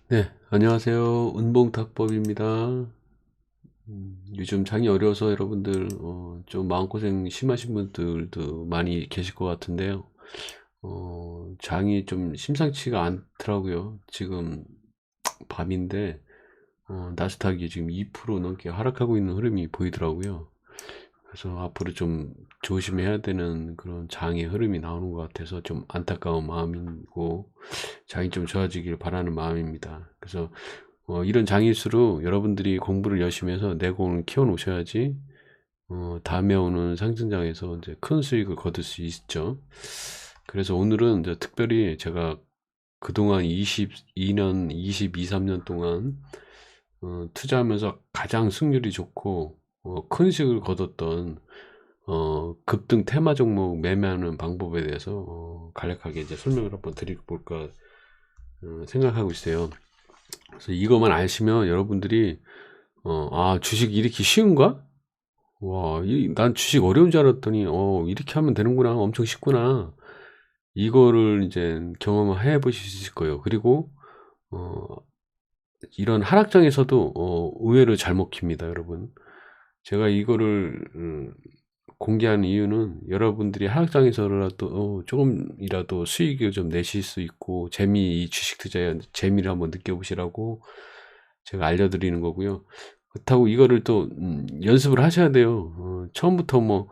네, 안녕하세요. 은봉탁법입니다. 요즘 장이 어려워서 여러분들 좀 마음고생 심하신 분들도 많이 계실 것 같은데요. 장이 좀 심상치가 않더라고요. 지금 밤인데 나스닥이 지금 2% 넘게 하락하고 있는 흐름이 보이더라고요. 그래서 앞으로 좀 조심해야 되는 그런 장의 흐름이 나오는 것 같아서 좀 안타까운 마음이고 장이 좀 좋아지길 바라는 마음입니다. 그래서 이런 장일수록 여러분들이 공부를 열심히 해서 내공을 키워 놓으셔야지 다음에 오는 상승장에서 이제 큰 수익을 거둘 수 있죠. 그래서 오늘은 이제 특별히 제가 그동안 22년, 22, 3년 동안 투자하면서 가장 승률이 좋고 큰 수익을 거뒀던 급등 테마 종목 매매하는 방법에 대해서 간략하게 이제 설명을 한번 드려볼까 생각하고 있어요. 그래서 이것만 아시면 여러분들이 아, 주식 이렇게 쉬운가? 와, 난 주식 어려운 줄 알았더니 이렇게 하면 되는구나. 엄청 쉽구나. 이거를 이제 경험을 해 보실 수 있을 거예요. 그리고 어, 이런 하락장에서도 의외로 잘 먹힙니다, 여러분. 제가 이거를 공개한 이유는 여러분들이 하락장에서라도 조금이라도 수익을 좀 내실 수 있고 이 주식 투자의 재미를 한번 느껴보시라고 제가 알려드리는 거고요. 그렇다고 이거를 또 연습을 하셔야 돼요. 처음부터 뭐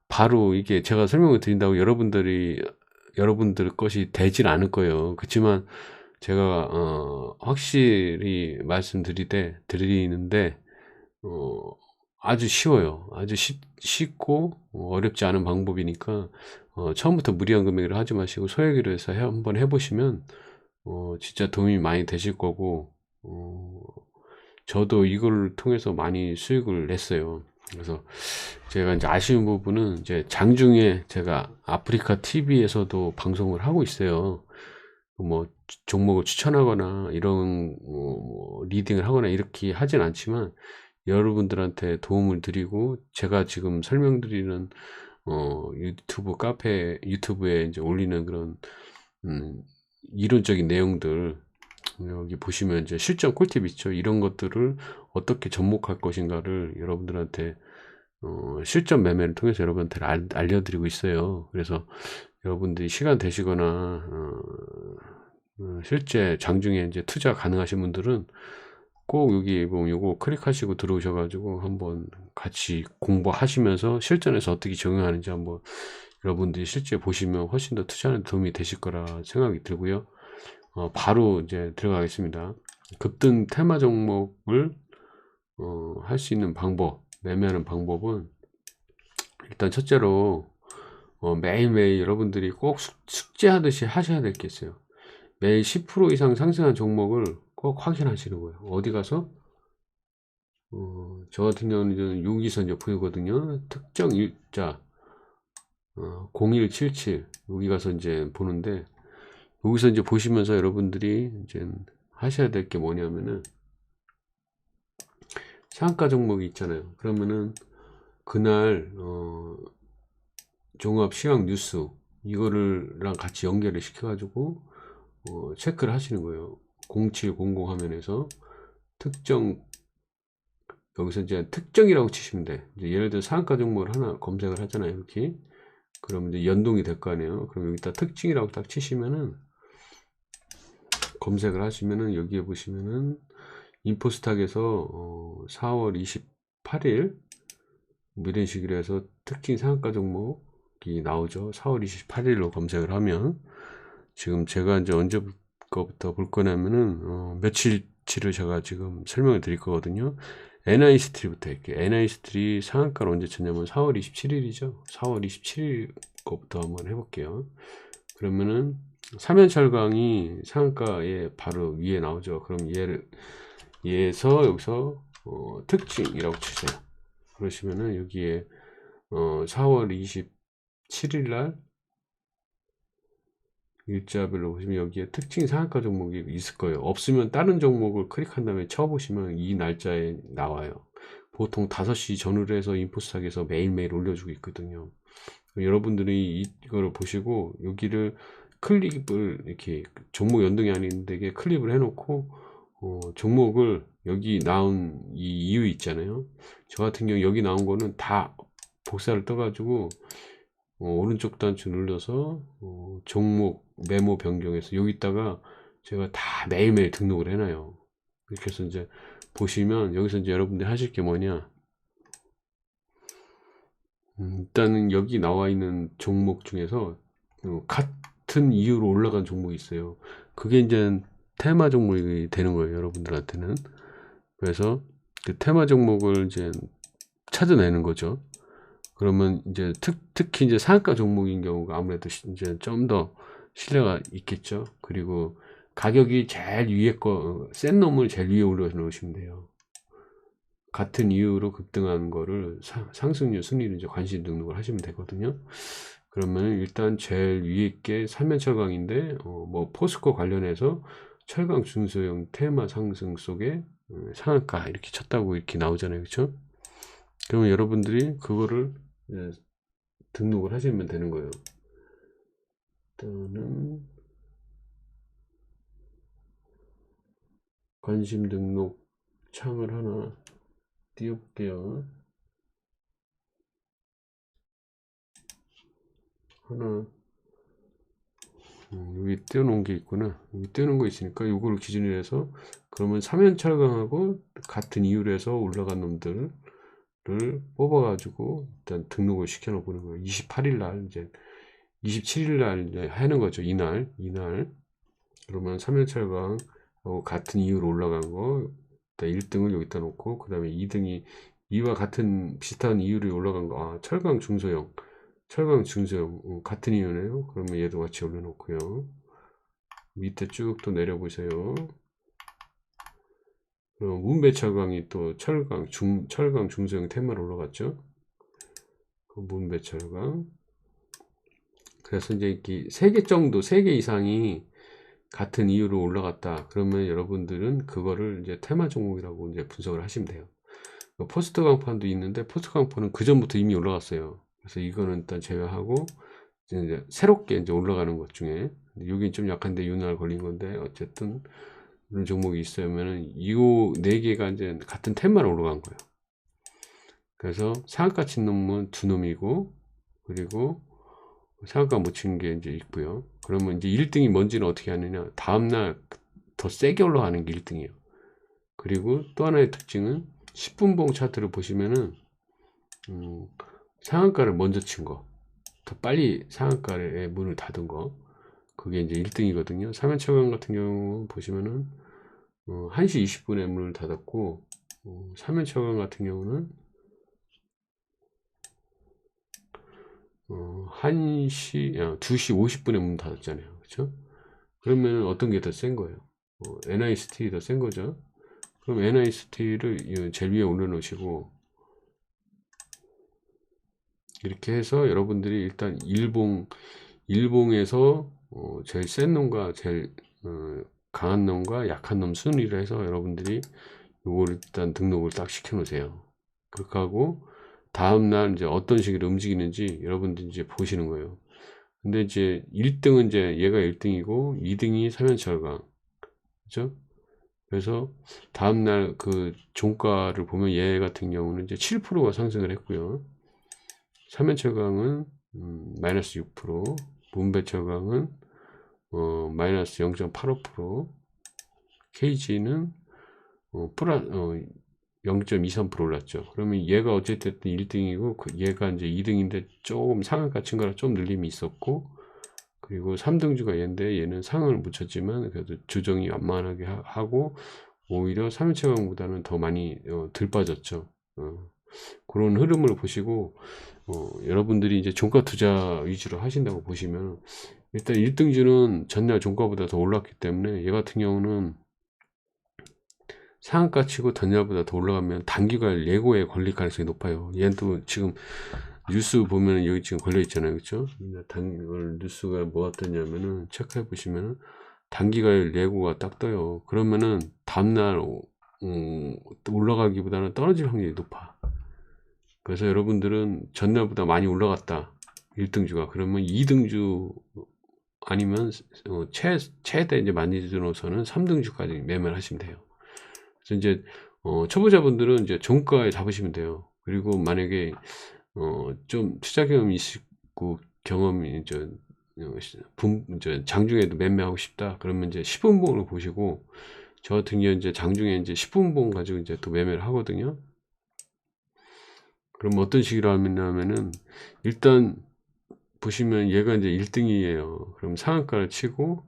바로 이게 제가 설명을 드린다고 여러분들 것이 되질 않을 거예요. 그렇지만 제가 확실히 드리는데 어, 아주 쉬워요. 아주 쉽고 어렵지 않은 방법이니까 처음부터 무리한 금액을 하지 마시고 소액으로 해서 한번 해보시면 진짜 도움이 많이 되실 거고 저도 이걸 통해서 많이 수익을 냈어요. 그래서 제가 이제 아쉬운 부분은 이제 장중에 제가 아프리카 TV에서도 방송을 하고 있어요. 뭐 종목을 추천하거나 이런 뭐 리딩을 하거나 이렇게 하진 않지만 여러분들한테 도움을 드리고 제가 지금 설명드리는 유튜브에 이제 올리는 그런 음, 이론적인 내용들 여기 보시면 이제 실전 꿀팁 있죠. 이런 것들을 어떻게 접목할 것인가를 여러분들한테 실전 매매를 통해서 여러분한테 알려드리고 있어요. 그래서 여러분들이 시간 되시거나 실제 장중에 이제 투자 가능하신 분들은 꼭 여기 보면 요거 클릭하시고 들어오셔가지고 한번 같이 공부하시면서 실전에서 어떻게 적용하는지 한번 여러분들이 실제 보시면 훨씬 더 투자하는 데 도움이 되실 거라 생각이 들고요. 바로 이제 들어가겠습니다. 급등 테마 종목을 할 수 있는 방법, 매매하는 방법은 일단 첫째로 매일매일 여러분들이 꼭 숙제하듯이 하셔야 될 게 있어요. 매일 10% 이상 상승한 종목을 꼭 확인하시는 거예요. 어디 가서 저 같은 경우는 여기서 이제 보이거든요. 특정 일자 0177 여기 가서 이제 보는데 여기서 이제 보시면서 여러분들이 이제 하셔야 될 게 뭐냐면은 상한가 종목이 있잖아요. 그러면은 그날 종합 시황 뉴스 이거를랑 같이 연결을 시켜가지고 체크를 하시는 거예요. 0700 화면에서 특정 여기서 이제 특정이라고 치시면 돼. 이제 예를 들어 상한가 종목을 하나 검색을 하잖아요. 이렇게 그러면 이제 연동이 될 거 아니에요. 그럼 여기다 특징이라고 딱 치시면은 검색을 하시면은 여기에 보시면은 인포스탁에서 4월 28일 뭐 이런 식으로 해서 특징 상한가 종목이 나오죠. 4월 28일로 검색을 하면 지금 제가 이제 언제부터 볼 거냐면은 며칠치를 제가 지금 설명을 드릴 거거든요. NI스트리부터 할게요. NI스트리 상한가를 언제 쳤냐면 4월 27일이죠. 4월 27일 거부터 한번 해볼게요. 그러면은 삼연철강이 상한가에 바로 위에 나오죠. 그럼 얘에서 여기서 특징이라고 치세요. 그러시면은 여기에 4월 27일 날 일자별로 보시면 여기에 특징 상한가 종목이 있을 거예요. 없으면 다른 종목을 클릭한 다음에 쳐보시면 이 날짜에 나와요. 보통 5시 전후로 해서 인포스탁에서 매일매일 올려주고 있거든요. 여러분들이 이거를 보시고 여기를 클릭을 이렇게 종목 연동이 아닌데 클릭을 해놓고 종목을 여기 나온 이 이유 있잖아요. 저 같은 경우 여기 나온 거는 다 복사를 떠가지고 오른쪽 단추 눌러서 종목 메모 변경해서 여기다가 제가 다 매일매일 등록을 해놔요. 이렇게 해서 이제 보시면 여기서 이제 여러분들이 하실 게 뭐냐, 일단은 여기 나와 있는 종목 중에서 같은 이유로 올라간 종목이 있어요. 그게 이제 테마 종목이 되는 거예요, 여러분들한테는. 그래서 그 테마 종목을 이제 찾아내는 거죠. 그러면 이제 특히 이제 상한가 종목인 경우가 아무래도 이제 좀 더 신뢰가 있겠죠. 그리고 가격이 제일 위에 센 놈을 제일 위에 올려 놓으시면 돼요. 같은 이유로 급등하는 거를 상승률 순위를 이제 관심 등록을 하시면 되거든요. 그러면 일단 제일 위에 게 삼면철강인데 뭐 포스코 관련해서 철강 중소형 테마 상승 속에 상한가 이렇게 쳤다고 이렇게 나오잖아요, 그렇죠? 그러면 여러분들이 그거를 등록을 하시면 되는 거예요. 일단은 관심 등록 창을 하나 띄워볼게요. 하나 여기 띄워놓은 게 있구나. 여기 띄워놓은 거 있으니까 이거를 기준으로 해서, 그러면 삼연철강하고 같은 이유로 해서 올라간 놈들을 뽑아가지고 일단 등록을 시켜 보는 거예요. 28일 날 이제 27일 날 이제 하는 거죠. 이날 그러면 삼연철강하고 같은 이유로 올라간 거 1등을 여기다 놓고, 그 다음에 2등이 이와 같은 비슷한 이유로 올라간 거, 철강 중소형 같은 이유네요. 그러면 얘도 같이 올려놓고요. 밑에 쭉 또 내려보세요. 문배철강이 또 철강 중소형 테마로 올라갔죠. 문배철강. 그래서 이제 이렇게 3개 정도, 3개 이상이 같은 이유로 올라갔다. 그러면 여러분들은 그거를 이제 테마 종목이라고 이제 분석을 하시면 돼요. 포스트 강판도 있는데 포스트 강판은 그 전부터 이미 올라갔어요. 그래서 이거는 일단 제외하고 이제 새롭게 이제 올라가는 것 중에, 여긴 좀 약한데 윤활 걸린 건데 어쨌든 이런 종목이 있으면은 이 4개가 이제 같은 테마로 올라간 거예요. 그래서 상한가 친 놈은 2놈이고, 그리고 상한가 못 친 게 이제 있고요. 그러면 이제 1등이 뭔지는 어떻게 하느냐, 다음날 더 세게 올라가는 게 1등이에요. 그리고 또 하나의 특징은 10분봉 차트를 보시면은 상한가를 먼저 친 거, 더 빨리 상한가의 문을 닫은 거, 그게 이제 1등이거든요. 삼연철강 같은 경우 보시면은 1시 20분에 문을 닫았고, 삼연철강 같은 경우는 2시 50분에 문 닫았잖아요, 그렇죠? 그러면 어떤 게 더 센 거예요? NIST 더 센 거죠. 그럼 NIST를 제일 위에 올려놓으시고, 이렇게 해서 여러분들이 일단 일봉에서 제일 센 놈과 제일 강한 놈과 약한 놈 순위로 해서 여러분들이 요걸 일단 등록을 딱 시켜 놓으세요. 그렇게 하고 다음날 이제 어떤 식으로 움직이는지 여러분들이 이제 보시는 거예요. 근데 이제 1등은 이제 얘가 1등이고 2등이 삼연철강, 그죠? 그래서 다음날 그 종가를 보면 얘 같은 경우는 이제 7%가 상승을 했고요. 삼연철강은 마이너스 6%, 문배철강은 마이너스 0.85%, KG는 0.23% 올랐죠. 그러면 얘가 어쨌든 1등이고 얘가 이제 2등인데 조금 상한가 친 거라 좀 늘림이 있었고, 그리고 3등주가 얘인데 얘는 상을 묻혔지만 그래도 조정이 완만하게 하고 오히려 삼연철강보다는 더 많이 덜 빠졌죠. 그런 흐름을 보시고 여러분들이 이제 종가 투자 위주로 하신다고 보시면, 일단 1등주는 전날 종가보다 더 올랐기 때문에 얘 같은 경우는 상한가 치고 전날보다 더 올라가면 단기간 예고에 걸릴 가능성이 높아요. 얘는 또 지금 뉴스 보면 여기 지금 걸려 있잖아요, 그렇죠? 뉴스가 뭐가 뜨냐면은 체크해 보시면은 단기간 예고가 딱 떠요. 그러면은 다음날 올라가기보다는 떨어질 확률이 높아. 그래서 여러분들은 전날보다 많이 올라갔다, 1등주가. 그러면 2등주 아니면 최대 이제 많이 들어서는 3등주까지 매매를 하시면 돼요. 그래서 이제 초보자분들은 이제 종가에 잡으시면 돼요. 그리고 만약에 좀 투자 경험이 있고 경험이 장중에도 매매하고 싶다 그러면 이제 10분봉으로 보시고, 저 같은 경우 이제 장중에 이제 10분봉 가지고 이제 또 매매를 하거든요. 그럼 어떤 식으로 하냐면은, 일단 보시면 얘가 이제 1등이에요. 그럼 상한가를 치고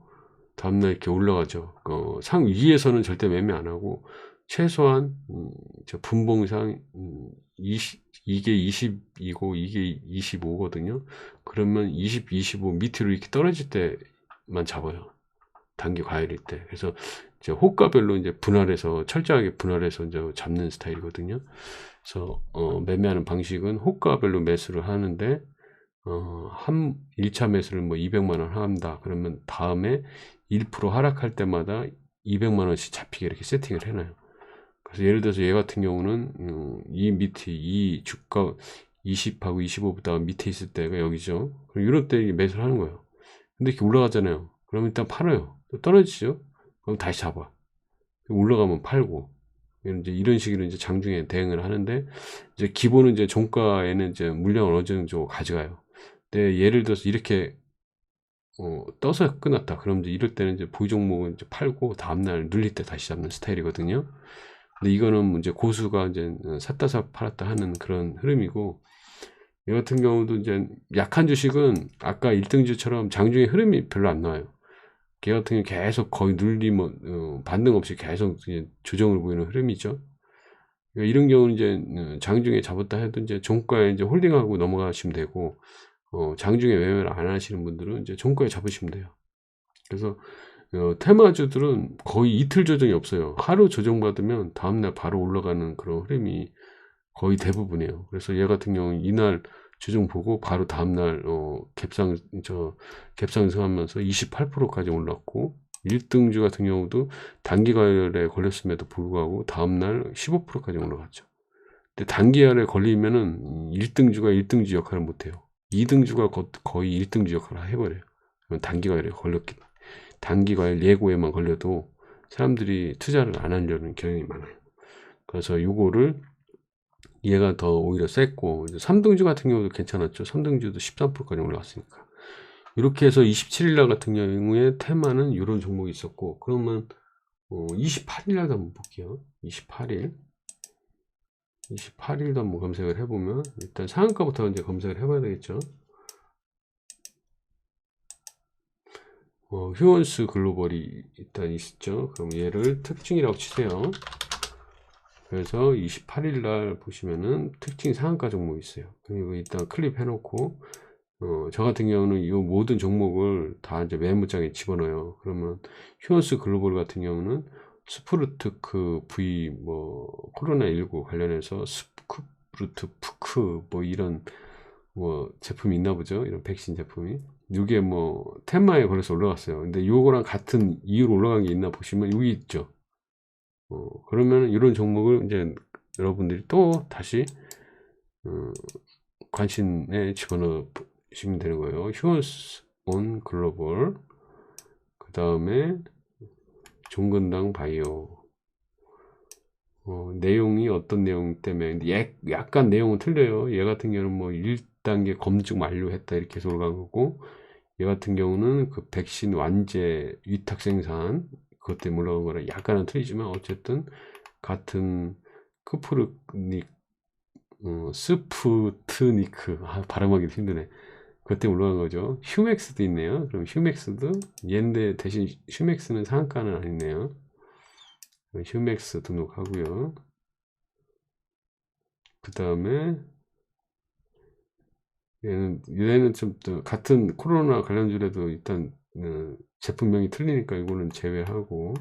다음날 이렇게 올라가죠. 상 위에서는 절대 매매 안 하고, 최소한 저 분봉상 이게 20이고 이게 25거든요. 그러면 20, 25 밑으로 이렇게 떨어질 때만 잡아요. 단기 과열일 때. 그래서 이제 호가별로 이제 분할해서, 철저하게 분할해서 이제 잡는 스타일이거든요. 그래서 매매하는 방식은 호가별로 매수를 하는데, 1차 매수를 뭐 200만 원 한다 그러면 다음에 1% 하락할 때마다 200만 원씩 잡히게 이렇게 세팅을 해놔요. 그래서 예를 들어서 얘 같은 경우는 이 밑에 이 주가 20하고 25보다 밑에 있을 때가 여기죠. 그럼 이럴 때 매수를 하는 거예요. 근데 이렇게 올라가잖아요. 그러면 일단 팔아요. 또 떨어지죠. 그럼 다시 잡아. 올라가면 팔고. 이제 이런 식으로 이제 장중에 대응을 하는데, 이제 기본은 이제 종가에는 이제 물량을 어느 정도 가져가요. 근데 예를 들어서 이렇게 떠서 끝났다. 그럼 이제 이럴 때는 이제 보유 종목은 이제 팔고 다음날 눌릴 때 다시 잡는 스타일이거든요. 근데 이거는 이제 고수가 이제 샀다 팔았다 하는 그런 흐름이고, 이 같은 경우도 이제 약한 주식은 아까 1등주처럼 장중에 흐름이 별로 안 나와요. 걔 같은 경우 계속 거의 눌리면 반등 없이 계속 조정을 보이는 흐름이죠. 그러니까 이런 경우는 이제 장중에 잡았다 해도 이제 종가에 이제 홀딩하고 넘어가시면 되고, 장중에 매매를 안 하시는 분들은 이제 종가에 잡으시면 돼요. 그래서 테마주들은 거의 이틀 조정이 없어요. 하루 조정받으면 다음날 바로 올라가는 그런 흐름이 거의 대부분이에요. 그래서 얘 같은 경우는 이날 조정 보고 바로 다음날 갭상승하면서 28%까지 올랐고, 1등주 같은 경우도 단기 과열에 걸렸음에도 불구하고 다음날 15%까지 올라갔죠. 근데 단기 과열에 걸리면은 1등주가 1등주 역할을 못해요. 2등주가 거의 1등주 역할을 해버려요. 단기 과열에 걸렸기 때문에. 단기 과열 예고에만 걸려도 사람들이 투자를 안 하려는 경향이 많아요. 그래서 요거를 얘가 더 오히려 셌고, 3등주 같은 경우도 괜찮았죠. 3등주도 13%까지 올라왔으니까. 이렇게 해서 27일날 같은 경우에 테마는 이런 종목이 있었고, 그러면 28일날도 한번 볼게요. 28일도 한번 검색을 해보면, 일단 상한가부터 이제 검색을 해봐야 되겠죠. 휴원스 글로벌이 일단 있었죠. 그럼 얘를 특징이라고 치세요. 그래서 28일날 보시면은 특징 상한가 종목이 있어요. 그리고 일단 클릭 해놓고, 저 같은 경우는 이 모든 종목을 다 이제 메모장에 집어넣어요. 그러면 휴원스 글로벌 같은 경우는 스푸르트크 V 코로나19 관련해서 스푸르트푸크 이런 제품이 있나 보죠. 이런 백신 제품이. 이게 테마에 걸려서 올라갔어요. 근데 요거랑 같은 이유로 올라간 게 있나 보시면 여기 있죠. 그러면 이런 종목을 이제 여러분들이 또 다시 관심에 집어넣으시면 되는 거예요. 휴원스 온 글로벌, 그 다음에 종근당 바이오. 내용이 어떤 내용 때문에 약간 내용은 틀려요. 얘 같은 경우는 1단계 검증 완료했다 이렇게 해서 올라간 거고, 얘 같은 경우는 그 백신 완제 위탁 생산 그것 때문에 올라간 거라 약간은 틀리지만 어쨌든 같은 스푸트니크 발음하기도 힘드네. 그것 때문에 올라간 거죠. 휴맥스도 있네요. 그럼 휴맥스도 얘인데 대신 휴맥스는 상한가는 아니네요. 휴맥스 등록하고요. 그 다음에 얘는 좀 같은 코로나 관련주라도 일단 제품명이 틀리니까 이거는 제외하고,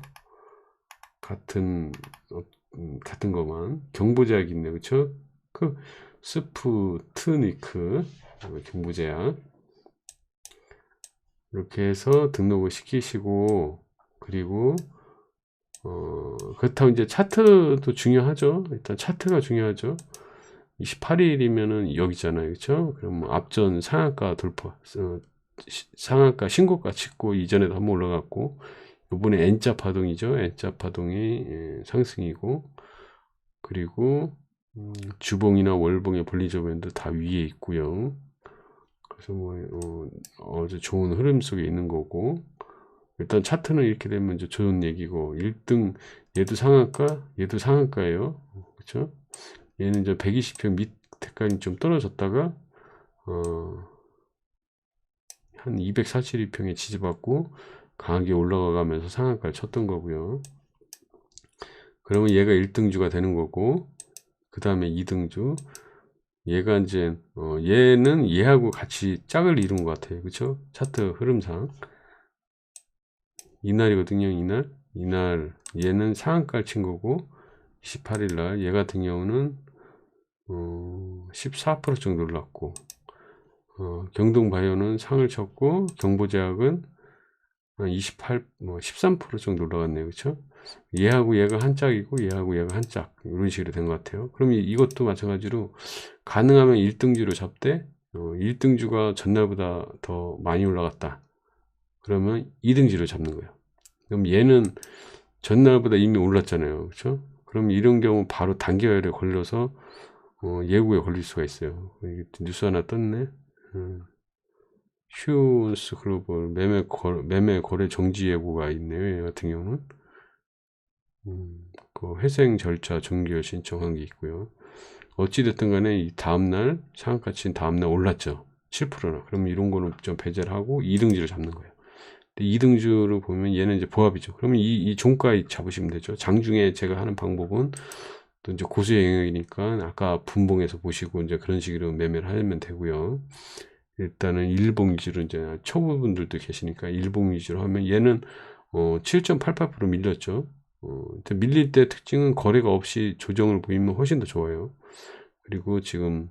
같은 것만 경보제약이 있네, 그쵸? 그 스푸트니크 경보제약 이렇게 해서 등록을 시키시고, 그리고 그렇다고 이제 차트도 중요하죠. 일단 차트가 중요하죠. 28일이면은 여기잖아요, 그렇죠? 그럼 앞전 상한가 돌파, 상한가 신고가 찍고 이전에도 한번 올라갔고, 요번에 N자 파동이죠. N자 파동이 상승이고, 그리고 주봉이나 월봉의 볼리저 밴드 다 위에 있고요. 그래서 뭐 아주 좋은 흐름 속에 있는 거고, 일단 차트는 이렇게 되면 이제 좋은 얘기고, 1등 얘도 상한가, 얘도 상한가예요. 그렇죠? 얘는 이제 120평 밑에까지 좀 떨어졌다가 한 242평에 지지받고 강하게 올라가면서 상한가를 쳤던 거고요. 그러면 얘가 1등주가 되는 거고, 그 다음에 2등주, 얘가 이제 얘는 얘하고 같이 짝을 이룬 것 같아요. 그쵸? 차트 흐름상 이날이거든요. 이날 얘는 상한가를 친 거고, 28일날 얘 같은 경우는 14% 정도 올랐고, 경동바이오는 상을 쳤고, 경보제약은 한 28, 13% 정도 올라갔네요. 그쵸? 얘하고 얘가 한 짝이고, 얘하고 얘가 한 짝. 이런 식으로 된 것 같아요. 그럼 이것도 마찬가지로, 가능하면 1등주로 잡되, 1등주가 전날보다 더 많이 올라갔다. 그러면 2등주로 잡는 거예요. 그럼 얘는 전날보다 이미 올랐잖아요. 그쵸? 그럼 이런 경우 바로 단기화율에 걸려서, 예고에 걸릴 수가 있어요. 뉴스 하나 떴네. 휴온스 글로벌 매매 거래 정지 예고가 있네요. 얘 같은 경우는 그 회생 절차 종결 신청한 게 있고요. 어찌됐든 간에 이 다음날 상한가 친 다음날 올랐죠. 7%나. 그러면 이런 거는 좀 배제를 하고 2등주를 잡는 거예요. 2등주를 보면 얘는 이제 보합이죠. 그러면 이 종가에 잡으시면 되죠. 장중에 제가 하는 방법은 또 이제 고수의 영역이니까 아까 분봉에서 보시고 이제 그런 식으로 매매를 하면 되고요. 일단은 일봉 위주로 이제 초보분들도 계시니까 일봉 위주로 하면 얘는 7.88% 밀렸죠. 밀릴 때 특징은 거래가 없이 조정을 보이면 훨씬 더 좋아요. 그리고 지금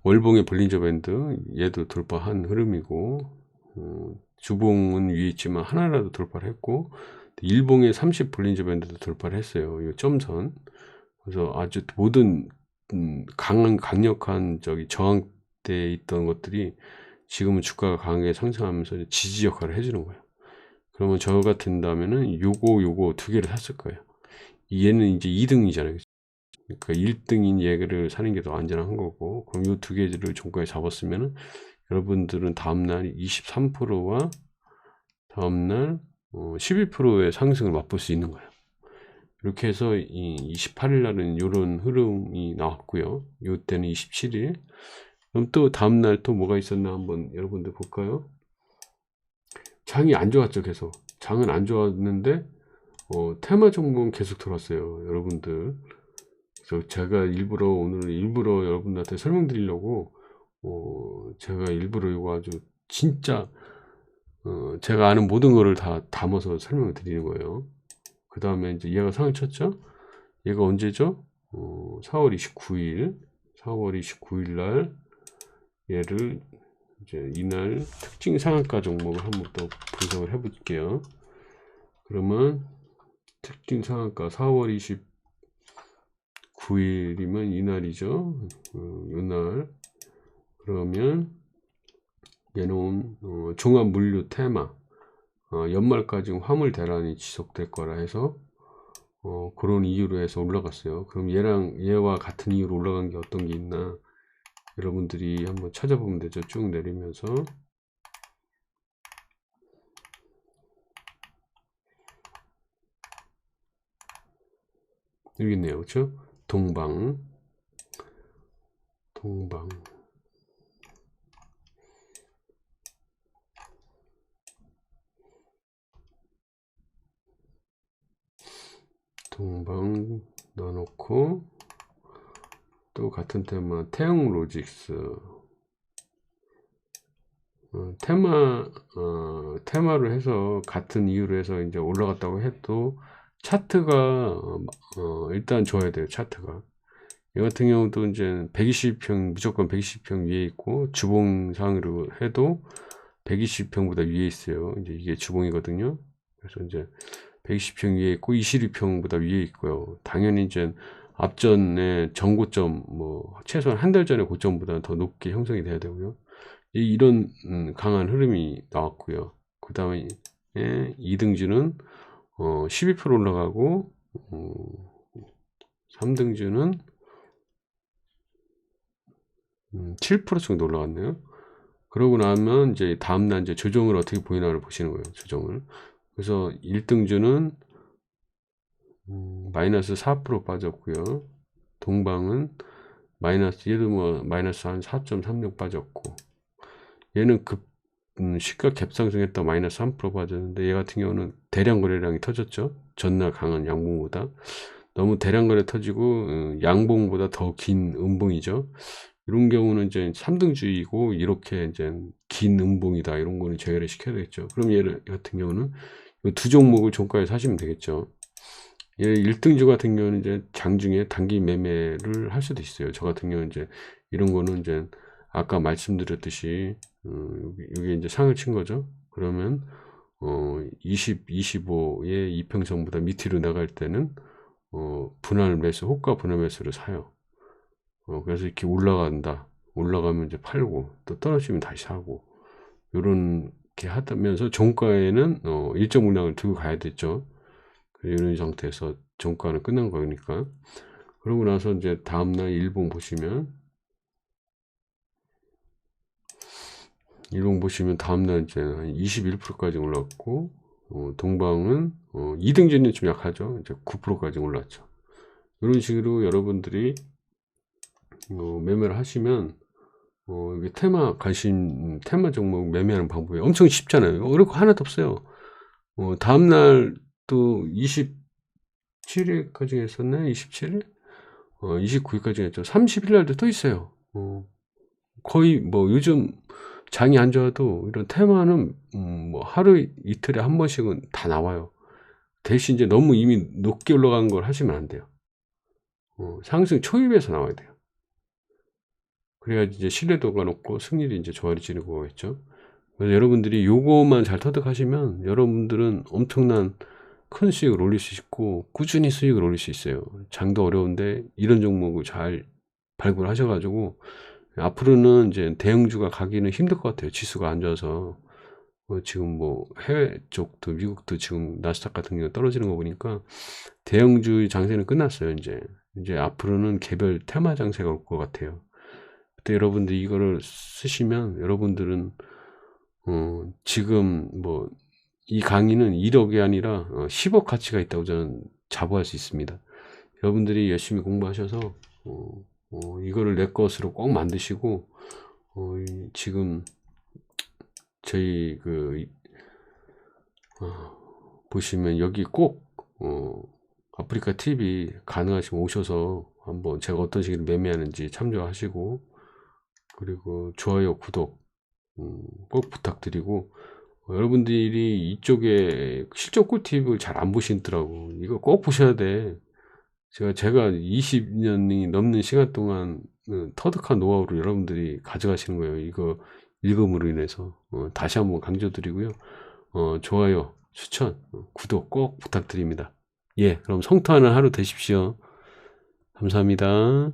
월봉의 볼린저 밴드 얘도 돌파한 흐름이고, 주봉은 위에 있지만 하나라도 돌파를 했고, 일봉의 30 볼린저 밴드도 돌파를 했어요. 이 점선. 그래서 아주 모든 강력한 저항대에 있던 것들이 지금은 주가가 강하게 상승하면서 지지 역할을 해주는 거예요. 그러면 저 같은다면은 요거 두 개를 샀을 거예요. 얘는 이제 2등이잖아요. 그러니까 1등인 얘를 사는 게 더 안전한 거고, 그럼 요 두 개를 종가에 잡았으면은 여러분들은 다음날 23%와 다음날 11%의 상승을 맛볼 수 있는 거예요. 이렇게 해서 이 28일 날은 이런 흐름이 나왔고요. 요때는 27일. 그럼 또 다음날 또 뭐가 있었나 한번 여러분들 볼까요? 장이 안 좋았죠. 계속 장은 안 좋았는데 테마 종목은 계속 들어왔어요. 여러분들. 그래서 제가 오늘 일부러 여러분들한테 설명드리려고 제가 일부러 이거 아주 진짜 제가 아는 모든 거를 다 담아서 설명을 드리는 거예요. 그 다음에 이제 얘가 상을 쳤죠. 얘가 언제죠? 4월 29일 날 얘를 이제 이날 특징 상한가 종목을 한번 또 분석을 해 볼게요. 그러면 특징 상한가 4월 29일이면 이날이죠. 이날. 그러면 얘는 종합 물류 테마 연말까지 화물 대란이 지속될 거라 해서 그런 이유로 해서 올라갔어요. 그럼 얘와 같은 이유로 올라간 게 어떤 게 있나 여러분들이 한번 찾아보면 되죠. 쭉 내리면서 여기 있네요. 그렇죠? 동방 넣어놓고 또 같은 테마 태영로직스 테마를 해서 같은 이유로 해서 이제 올라갔다고 해도 차트가 일단 좋아야 돼요. 차트가 이 같은 경우도 이제 120평 무조건 120평 위에 있고 주봉상으로 해도 120평보다 위에 있어요. 이제 이게 주봉이거든요. 그래서 이제 120평 위에 있고 22평보다 위에 있고요. 당연히 이제 앞전에 전고점 최소한 한 달 전에 고점보다 더 높게 형성이 돼야 되고요. 이런 강한 흐름이 나왔고요. 그 다음에 2등주는 12% 올라가고 3등주는 7% 정도 올라갔네요. 그러고 나면 이제 다음날 이제 조정을 어떻게 보이나를 보시는 거예요. 조정을. 그래서 1등주는 마이너스 4% 빠졌고요. 동방은 마이너스, 얘도 뭐 마이너스 한 4.36 빠졌고, 얘는 시가 갭상승했다 마이너스 3% 빠졌는데, 얘 같은 경우는 대량 거래량이 터졌죠. 전날 강한 양봉보다. 너무 대량 거래 터지고 양봉보다 더 긴 음봉이죠. 이런 경우는 이제 3등주의고 이렇게 이제 긴 음봉이다, 이런 거는 제외를 시켜야 되겠죠. 그럼 얘 같은 경우는 두 종목을 종가에 사시면 되겠죠. 얘 1등주 같은 경우는 이제 장중에 단기 매매를 할 수도 있어요. 저 같은 경우는 이제 이런 거는 이제 아까 말씀드렸듯이 여기 이제 상을 친 거죠. 그러면 20, 25의 이평선보다 밑으로 나갈 때는 분할 매수, 호가 분할 매수를 사요. 그래서 이렇게 올라간다. 올라가면 이제 팔고, 또 떨어지면 다시 사고, 요렇게 하면서 종가에는 일정 물량을 들고 가야 됐죠. 이런 상태에서 종가는 끝난 거니까. 그러고 나서 이제 다음날 일봉 보시면, 다음날 이제 한 21%까지 올랐고, 동방은 2등전이 좀 약하죠. 이제 9%까지 올랐죠. 이런 식으로 여러분들이 매매를 하시면 이게 테마 종목 매매하는 방법이 엄청 쉽잖아요. 어려울 거 하나도 없어요. 다음날 또 27일까지 했었네. 27일? 29일까지 했죠. 30일 날도 또 있어요. 거의 뭐 요즘 장이 안 좋아도 이런 테마는 뭐 하루 이틀에 한 번씩은 다 나와요. 대신 이제 너무 이미 높게 올라간 걸 하시면 안 돼요. 상승 초입에서 나와야 돼요. 그래야지 이제 신뢰도가 높고 승률이 이제 좋아지는 거겠죠. 그래서 여러분들이 요거만 잘 터득하시면 여러분들은 엄청난 큰 수익을 올릴 수 있고 꾸준히 수익을 올릴 수 있어요. 장도 어려운데 이런 종목을 잘 발굴하셔가지고 앞으로는 이제 대형주가 가기는 힘들 것 같아요. 지수가 안 좋아서. 지금 뭐 해외 쪽도 미국도 지금 나스닥 같은 경우 떨어지는 거 보니까 대형주의 장세는 끝났어요. 이제 앞으로는 개별 테마 장세가 올 것 같아요. 그때 여러분들 이거를 쓰시면 여러분들은 지금 뭐 이 강의는 1억이 아니라 10억 가치가 있다고 저는 자부할 수 있습니다. 여러분들이 열심히 공부하셔서 이거를 내 것으로 꼭 만드시고 지금 저희 보시면 여기 꼭 아프리카 TV 가능하시면 오셔서 한번 제가 어떤 식으로 매매하는지 참조하시고, 그리고 좋아요, 구독 꼭 부탁드리고, 여러분들이 이쪽에 실전 꿀팁을 잘 안 보시더라고. 이거 꼭 보셔야 돼. 제가 20년이 넘는 시간 동안 터득한 노하우를 여러분들이 가져가시는 거예요. 이거 읽음으로 인해서. 다시 한번 강조드리고요. 좋아요, 추천, 구독 꼭 부탁드립니다. 예, 그럼 성토하는 하루 되십시오. 감사합니다.